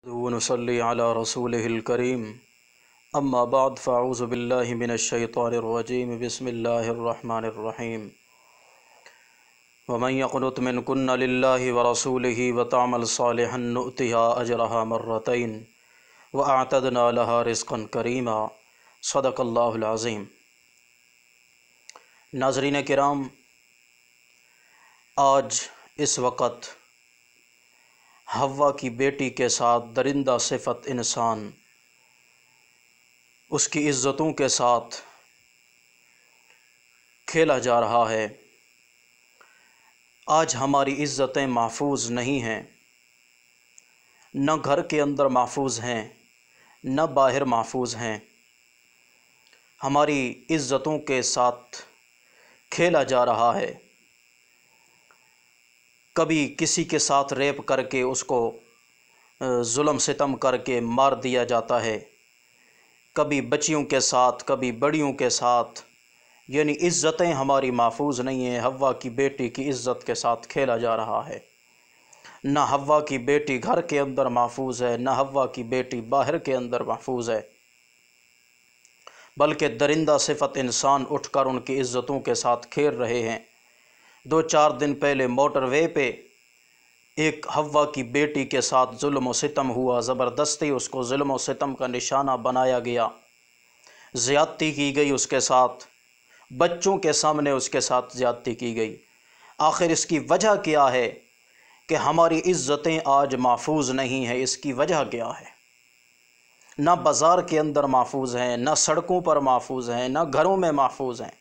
ونصلي على رسوله الكريم أما بعد فأعوذ بالله من الشيطان الرجيم بسم الله الرحمن الرحيم ومن يقنط منكن لله ورسوله وتعمل صالحا نؤتها أجرها مرتين وأعتدنا لها رزقا كريما صدق اللہ العظیم۔ ناظرین کرام، آج اس وقت حوا کی بیٹی کے ساتھ درندہ صفت انسان اس کی عزتوں کے ساتھ کھیلا جا رہا ہے۔ آج ہماری عزتیں محفوظ نہیں ہیں، نہ گھر کے اندر محفوظ ہیں نہ باہر محفوظ ہیں۔ ہماری عزتوں کے ساتھ کھیلا جا رہا ہے۔ کبھی کسی کے ساتھ ریپ کر کے اس کو ظلم ستم کر کے مار دیا جاتا ہے، کبھی بچیوں کے ساتھ، کبھی بڑیوں کے ساتھ، یعنی عزتیں ہماری محفوظ نہیں ہیں۔ حوا کی بیٹی کی عزت کے ساتھ کھیلا جا رہا ہے۔ نہ حوا کی بیٹی گھر کے اندر محفوظ ہے، نہ حوا کی بیٹی باہر کے اندر محفوظ ہے، بلکہ درندہ صفت انسان اٹھ کر ان کی عزتوں کے ساتھ کھیل رہے ہیں۔ 2-4 دن پہلے موٹر وے پہ ایک حوا کی بیٹی کے ساتھ ظلم و ستم ہوا، زبردستی اس کو ظلم و ستم کا نشانہ بنایا گیا، زیادتی کی گئی اس کے ساتھ، بچوں کے سامنے اس کے ساتھ زیادتی کی گئی۔ آخر اس کی وجہ کیا ہے کہ ہماری عزتیں آج محفوظ نہیں ہیں؟ اس کی وجہ کیا ہے؟ نہ بازار کے اندر محفوظ ہیں، نہ سڑکوں پر محفوظ ہیں، نہ گھروں میں محفوظ ہیں۔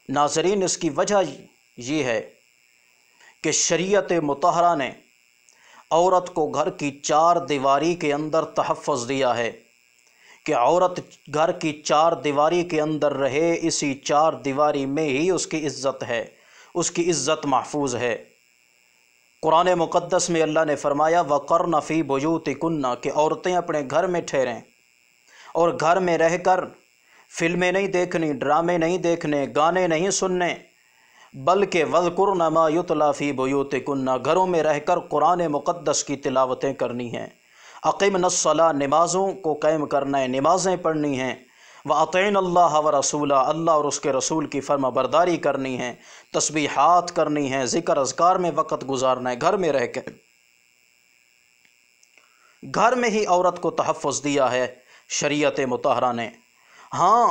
ناظرین، اس کی وجہ یہ ہے کہ شریعت مطہرہ نے عورت کو گھر کی 4 دیواری کے اندر تحفظ دیا ہے کہ عورت گھر کی 4 دیواری کے اندر رہے، اسی 4 دیواری میں ہی اس کی عزت ہے، اس کی عزت محفوظ ہے۔ قرآن مقدس میں اللہ نے فرمایا وَقَرْنَ فِي بُيُوتِكُنَّ کہ عورتیں اپنے گھر میں ٹھہریں، اور گھر میں رہ کر فلمیں نہیں دیکھنی، ڈرامے نہیں دیکھنے، گانے نہیں سننے، بلکہ وَاذْكُرْنَ مَا يُتْلَى فِي بُيُوتِكُنَّ گھروں میں رہ کر قرآن مقدس کی تلاوتیں کرنی ہیں۔ اقیمنا الصلاۃ نمازوں کو قائم کرنا ہے، نمازیں پڑھنی ہیں۔ وَأَطِعْنَ اللَّهَ وَرَسُولَهُ اللہ اور اس کے رسول کی فرما برداری کرنی ہے، تسبیحات کرنی ہیں، ذکر اذکار میں وقت گزارنا ہے، گھر میں رہ کے۔ گھر میں ہی عورت کو تحفظ دیا ہے شریعت مطہرہ نے۔ ہاں،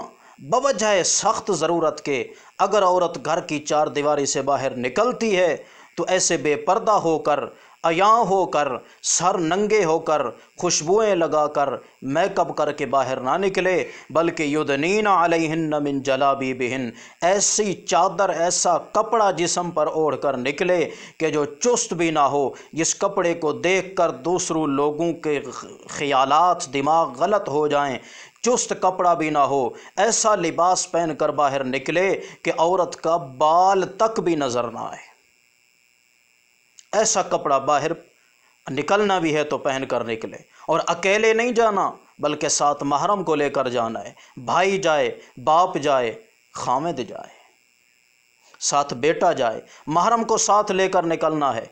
بوجہ سخت ضرورت کے اگر عورت گھر کی 4 دیواری سے باہر نکلتی ہے تو ایسے بے پردہ ہو کر، عیاں ہو کر، سر ننگے ہو کر، خوشبوئیں لگا کر، میک اپ کر کے باہر نہ نکلے، بلکہ یدنین علیہن من جلابیبہن ایسی چادر، ایسا کپڑا جسم پر اوڑھ کر نکلے کہ جو چست بھی نہ ہو، جس کپڑے کو دیکھ کر دوسروں لوگوں کے خیالات دماغ غلط ہو جائیں، چست کپڑا بھی نہ ہو، ایسا لباس پہن کر باہر نکلے کہ عورت کا بال تک بھی نظر نہ آئے۔ ایسا کپڑا باہر نکلنا بھی ہے تو پہن کر نکلے، اور اکیلے نہیں جانا بلکہ ساتھ محرم کو لے کر جانا ہے۔ بھائی جائے، باپ جائے، خامد جائے، ساتھ بیٹا جائے، محرم کو ساتھ لے کر نکلنا ہے،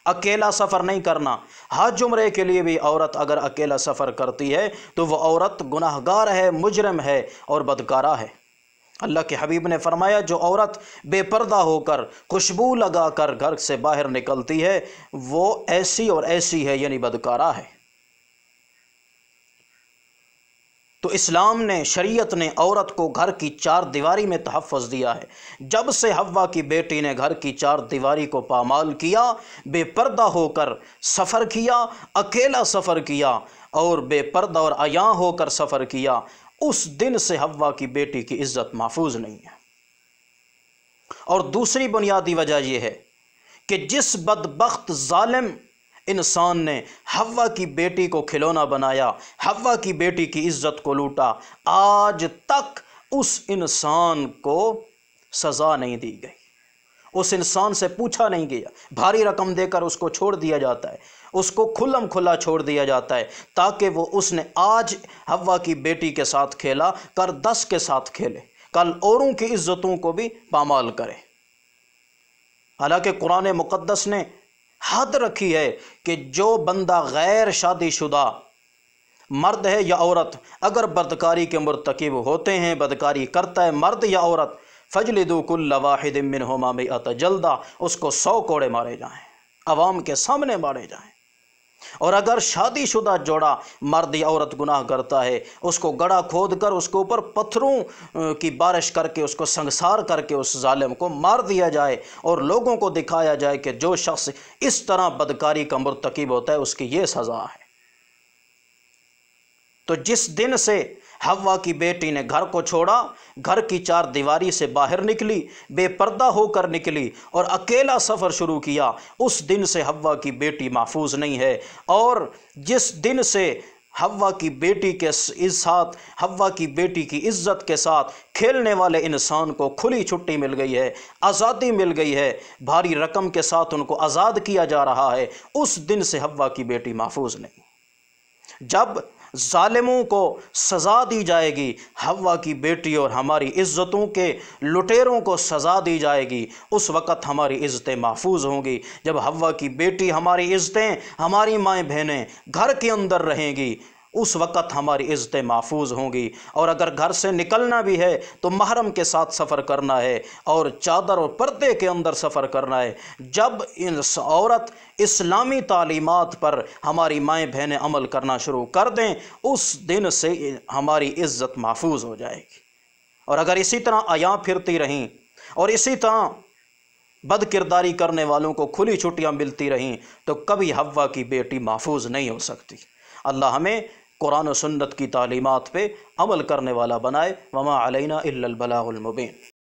اکیلا سفر نہیں کرنا۔ حج عمرے کے لیے بھی عورت اگر اکیلا سفر کرتی ہے تو وہ عورت گناہگار ہے، مجرم ہے اور بدکارہ ہے۔ اللہ کے حبیب نے فرمایا جو عورت بے پردہ ہو کر، خوشبو لگا کر گھر سے باہر نکلتی ہے وہ ایسی اور ایسی ہے، یعنی بدکارہ ہے۔ تو اسلام نے، شریعت نے عورت کو گھر کی 4 دیواری میں تحفظ دیا ہے۔ جب سے حوا کی بیٹی نے گھر کی 4 دیواری کو پامال کیا، بے پردہ ہو کر سفر کیا، اکیلا سفر کیا اور بے پردہ اور عیاں ہو کر سفر کیا، اس دن سے حوا کی بیٹی کی عزت محفوظ نہیں ہے۔ اور دوسری بنیادی وجہ یہ ہے کہ جس بدبخت ظالم انسان نے حوا کی بیٹی کو کھلونا بنایا، حوا کی بیٹی کی عزت کو لوٹا، آج تک اس انسان کو سزا نہیں دی گئی، اس انسان سے پوچھا نہیں گیا۔ بھاری رقم دے کر اس کو چھوڑ دیا جاتا ہے، اس کو کھلم کھلا چھوڑ دیا جاتا ہے تاکہ وہ اس نے آج حوا کی بیٹی کے ساتھ کھیلا، کل 10 کے ساتھ کھیلے، کل اوروں کی عزتوں کو بھی پامال کرے۔ حالانکہ قرآن مقدس نے حد رکھی ہے کہ جو بندہ غیر شادی شدہ مرد ہے یا عورت اگر بدکاری کے مرتکب ہوتے ہیں، بدکاری کرتا ہے مرد یا عورت، فجلدوا کل واحد منہما مئۃ جلدہ، اس کو 100 کوڑے مارے جائیں، عوام کے سامنے مارے جائیں۔ اور اگر شادی شدہ جوڑا مرد یا عورت گناہ کرتا ہے، اس کو گڑھا کھود کر اس کے اوپر پتھروں کی بارش کر کے اس کو سنگسار کر کے اس ظالم کو مار دیا جائے، اور لوگوں کو دکھایا جائے کہ جو شخص اس طرح بدکاری کا مرتکب ہوتا ہے اس کی یہ سزا ہے۔ تو جس دن سے حوا کی بیٹی نے گھر کو چھوڑا، گھر کی 4 دیواری سے باہر نکلی، بے پردہ ہو کر نکلی اور اکیلا سفر شروع کیا، اس دن سے حوا کی بیٹی محفوظ نہیں ہے۔ اور جس دن سے حوا کی بیٹی کے ساتھ، حوا کی بیٹی کی عزت کے ساتھ کھیلنے والے انسان کو کھلی چھٹی مل گئی ہے، آزادی مل گئی ہے، بھاری رقم کے ساتھ ان کو آزاد کیا جا رہا ہے، اس دن سے حوا کی بیٹی محفوظ نہیں۔ جب ظالموں کو سزا دی جائے گی، حوا کی بیٹی اور ہماری عزتوں کے لٹیروں کو سزا دی جائے گی، اس وقت ہماری عزتیں محفوظ ہوں گی۔ جب حوا کی بیٹی، ہماری عزتیں، ہماری مائیں بہنیں گھر کے اندر رہیں گی، اس وقت ہماری عزتیں محفوظ ہوں گی۔ اور اگر گھر سے نکلنا بھی ہے تو محرم کے ساتھ سفر کرنا ہے اور چادر اور پردے کے اندر سفر کرنا ہے۔ جب عورت اسلامی تعلیمات پر ہماری مائیں بہنیں عمل کرنا شروع کر دیں، اس دن سے ہماری عزت محفوظ ہو جائے گی۔ اور اگر اسی طرح عیاں پھرتی رہیں اور اسی طرح بد کرداری کرنے والوں کو کھلی چھٹیاں ملتی رہیں تو کبھی حوا کی بیٹی محفوظ نہیں ہو سکتی۔ اللہ ہمیں قرآن و سنت کی تعلیمات پہ عمل کرنے والا بنائے۔ وما علینا الا البلاغ المبین۔